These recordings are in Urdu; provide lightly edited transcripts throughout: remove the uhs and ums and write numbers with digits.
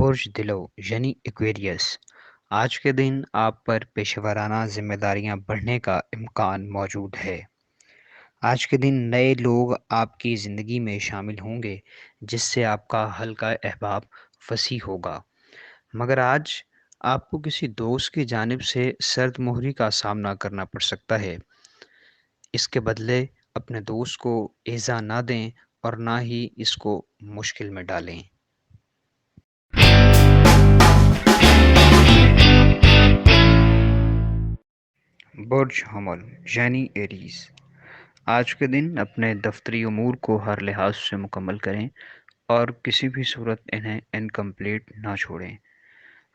برج دلو یعنی ایکویریس، آج کے دن آپ پر پیشہ ورانہ ذمہ داریاں بڑھنے کا امکان موجود ہے۔ آج کے دن نئے لوگ آپ کی زندگی میں شامل ہوں گے، جس سے آپ کا حلقہ احباب وسیع ہوگا، مگر آج آپ کو کسی دوست کی جانب سے سرد مہری کا سامنا کرنا پڑ سکتا ہے۔ اس کے بدلے اپنے دوست کو ایذا نہ دیں اور نہ ہی اس کو مشکل میں ڈالیں۔ برج حمل یعنی ایریز، آج کے دن اپنے دفتری امور کو ہر لحاظ سے مکمل کریں اور کسی بھی صورت انہیں انکمپلیٹ نہ چھوڑیں۔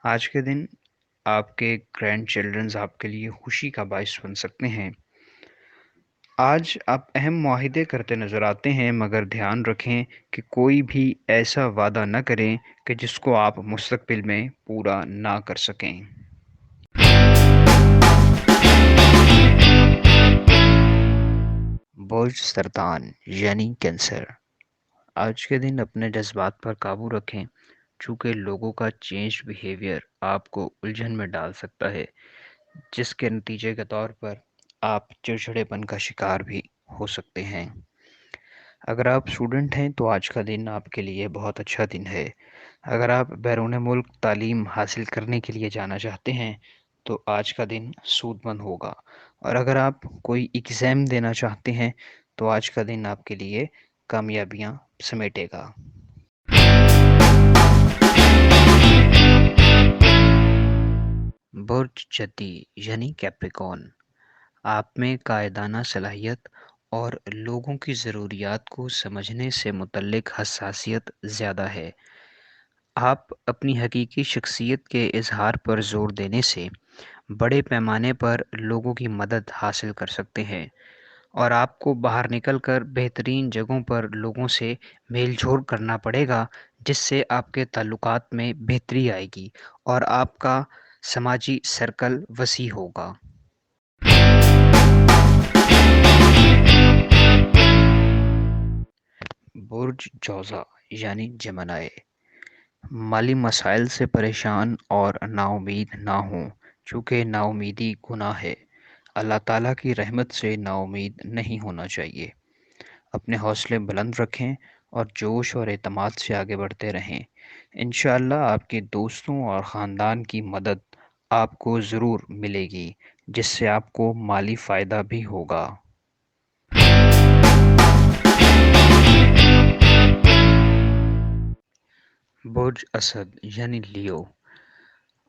آج کے دن آپ کے گرینڈ چلڈرنز آپ کے لیے خوشی کا باعث بن سکتے ہیں۔ آج آپ اہم معاہدے کرتے نظر آتے ہیں، مگر دھیان رکھیں کہ کوئی بھی ایسا وعدہ نہ کریں کہ جس کو آپ مستقبل میں پورا نہ کر سکیں۔ برج سرطان یعنی کینسر، آج کے دن اپنے جذبات پر قابو رکھیں، چونکہ لوگوں کا چینج بیہیویئر آپ کو الجھن میں ڈال سکتا ہے، جس کے نتیجے کے طور پر آپ چڑچڑے پن کا شکار بھی ہو سکتے ہیں۔ اگر آپ اسٹوڈنٹ ہیں تو آج کا دن آپ کے لیے بہت اچھا دن ہے۔ اگر آپ بیرون ملک تعلیم حاصل کرنے کے لیے جانا چاہتے ہیں تو آج کا دن سود مند ہوگا، اور اگر آپ کوئی ایگزام دینا چاہتے ہیں تو آج کا دن آپ کے لیے کامیابیاں سمیٹے گا۔ برج جدی یعنی کیپریکون، آپ میں قائدانہ صلاحیت اور لوگوں کی ضروریات کو سمجھنے سے متعلق حساسیت زیادہ ہے۔ آپ اپنی حقیقی شخصیت کے اظہار پر زور دینے سے بڑے پیمانے پر لوگوں کی مدد حاصل کر سکتے ہیں، اور آپ کو باہر نکل کر بہترین جگہوں پر لوگوں سے میل جول کرنا پڑے گا، جس سے آپ کے تعلقات میں بہتری آئے گی اور آپ کا سماجی سرکل وسیع ہوگا۔ برج جوزا یعنی جمنائے، مالی مسائل سے پریشان اور نا امید نہ ہوں، چونکہ نا امیدی گناہ ہے۔ اللہ تعالیٰ کی رحمت سے نا امید نہیں ہونا چاہیے۔ اپنے حوصلے بلند رکھیں اور جوش اور اعتماد سے آگے بڑھتے رہیں۔ انشاءاللہ آپ کے دوستوں اور خاندان کی مدد آپ کو ضرور ملے گی، جس سے آپ کو مالی فائدہ بھی ہوگا۔ برج اسد یعنی لیو،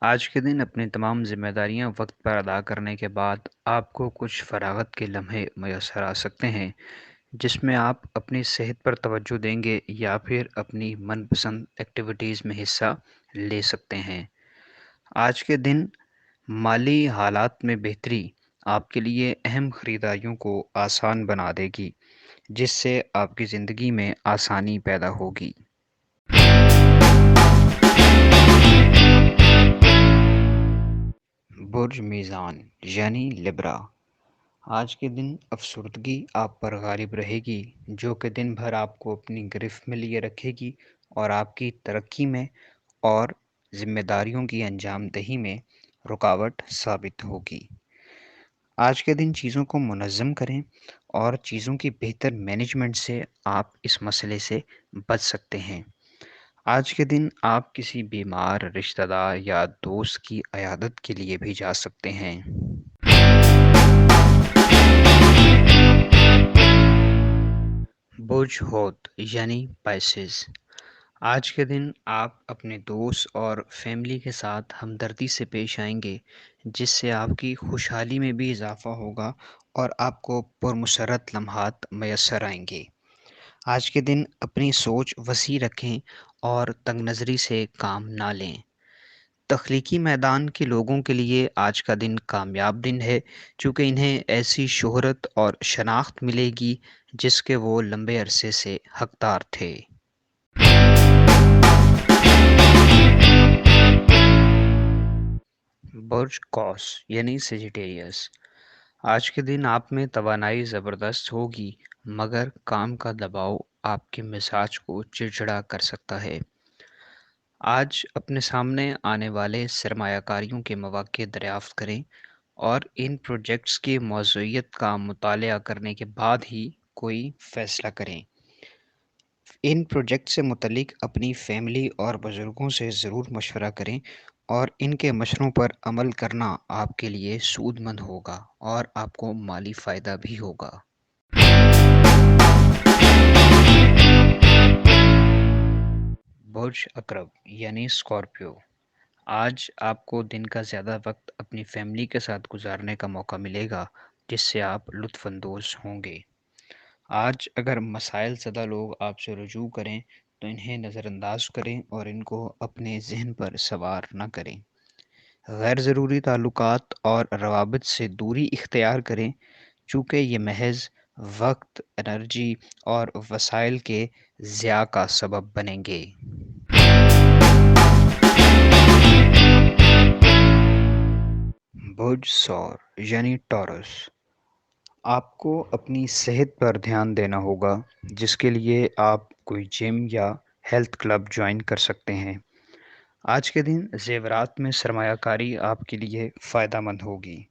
آج کے دن اپنی تمام ذمہ داریاں وقت پر ادا کرنے کے بعد آپ کو کچھ فراغت کے لمحے میسر آ سکتے ہیں، جس میں آپ اپنی صحت پر توجہ دیں گے یا پھر اپنی من پسند ایکٹیویٹیز میں حصہ لے سکتے ہیں۔ آج کے دن مالی حالات میں بہتری آپ کے لیے اہم خریداریوں کو آسان بنا دے گی، جس سے آپ کی زندگی میں آسانی پیدا ہوگی۔ برج میزان یعنی لبرا، آج کے دن افسردگی آپ پر غالب رہے گی، جو کہ دن بھر آپ کو اپنی گرفت میں لیے رکھے گی اور آپ کی ترقی میں اور ذمہ داریوں کی انجام دہی میں رکاوٹ ثابت ہوگی۔ آج کے دن چیزوں کو منظم کریں اور چیزوں کی بہتر مینجمنٹ سے آپ اس مسئلے سے بچ سکتے ہیں۔ آج کے دن آپ کسی بیمار رشتہ دار یا دوست کی عیادت کے لیے بھی جا سکتے ہیں۔ برج ہوت یعنی پائسز، آج کے دن آپ اپنے دوست اور فیملی کے ساتھ ہمدردی سے پیش آئیں گے، جس سے آپ کی خوشحالی میں بھی اضافہ ہوگا اور آپ کو پرمسرت لمحات میسر آئیں گے۔ آج کے دن اپنی سوچ وسیع رکھیں اور تنگ نظری سے کام نہ لیں۔ تخلیقی میدان کے لوگوں کے لیے آج کا دن کامیاب دن ہے، چونکہ انہیں ایسی شہرت اور شناخت ملے گی جس کے وہ لمبے عرصے سے حقدار تھے۔ برج قوس یعنی سیجیٹیریس، آج کے دن آپ میں توانائی زبردست ہوگی، مگر کام کا دباؤ آپ کے مزاج کو چڑچڑا کر سکتا ہے۔ آج اپنے سامنے آنے والے سرمایہ کاریوں کے مواقع دریافت کریں اور ان پروجیکٹس کی موضوعیت کا مطالعہ کرنے کے بعد ہی کوئی فیصلہ کریں۔ ان پروجیکٹ سے متعلق اپنی فیملی اور بزرگوں سے ضرور مشورہ کریں اور ان کے مشوروں پر عمل کرنا آپ کے لیے سود مند ہوگا اور آپ کو مالی فائدہ بھی ہوگا۔ برج عقرب یعنی اسکارپیو، آج آپ کو دن کا زیادہ وقت اپنی فیملی کے ساتھ گزارنے کا موقع ملے گا، جس سے آپ لطف اندوز ہوں گے۔ آج اگر مسائل زدہ لوگ آپ سے رجوع کریں تو انہیں نظر انداز کریں اور ان کو اپنے ذہن پر سوار نہ کریں۔ غیر ضروری تعلقات اور روابط سے دوری اختیار کریں، چونکہ یہ محض وقت، انرجی اور وسائل کے ضیاع کا سبب بنیں گے۔ برج ثور یعنی ٹورس، آپ کو اپنی صحت پر دھیان دینا ہوگا، جس کے لیے آپ کوئی جم یا ہیلتھ کلب جوائن کر سکتے ہیں۔ آج کے دن زیورات میں سرمایہ کاری آپ کے لیے فائدہ مند ہوگی۔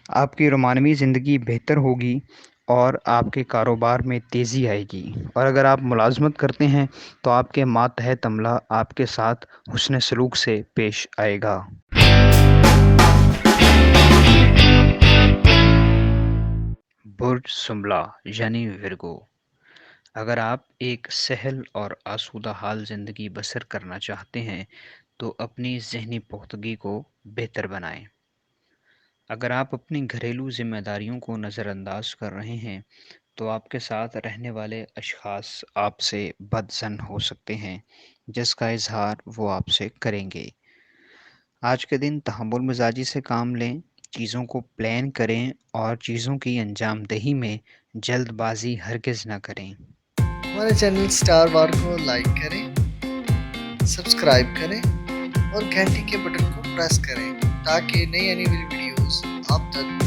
آپ کی رومانوی زندگی بہتر ہوگی اور آپ کے کاروبار میں تیزی آئے گی، اور اگر آپ ملازمت کرتے ہیں تو آپ کے ماتحت عملہ آپ کے ساتھ حسن سلوک سے پیش آئے گا۔ برج سنبلہ یعنی ورگو، اگر آپ ایک سہل اور آسودہ حال زندگی بسر کرنا چاہتے ہیں تو اپنی ذہنی پختگی کو بہتر بنائیں۔ اگر آپ اپنی گھریلو ذمہ داریوں کو نظر انداز کر رہے ہیں تو آپ کے ساتھ رہنے والے اشخاص آپ سے بدظن ہو سکتے ہیں، جس کا اظہار وہ آپ سے کریں گے۔ آج کے دن تحمل مزاجی سے کام لیں، چیزوں کو پلان کریں اور چیزوں کی انجام دہی میں جلد بازی ہرگز نہ کریں۔ ہمارے چینل سٹار وار کو لائک کریں، سبسکرائب کریں اور گھنٹی کے بٹن کو پریس کریں تاکہ نئی آنے والی ویڈیوز آپ تک